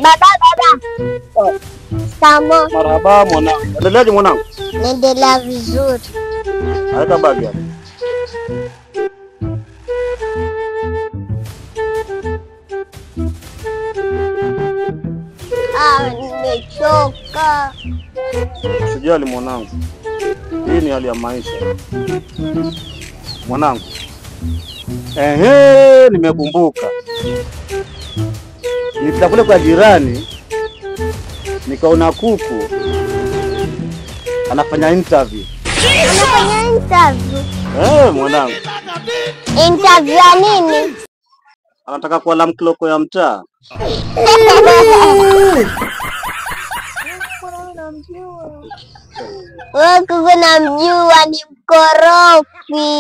Baba. Samo. Marhaba mwanangu. Endeleaje mwanangu? Naendelea vizuri. Haika bagi hapa. Nimechoka. Usijali mwanangu. Hii ni hali ya maisha. Mwanangu. Nimekumbuka. Nilipita kule kwa jirani nikaona kuku anafanya interview. Anafanya interview? Mwanangu. Interview ya nini? Anataka kuwa lamkloko ya mtaa. Wewe kuku namjua, ni mkorofi.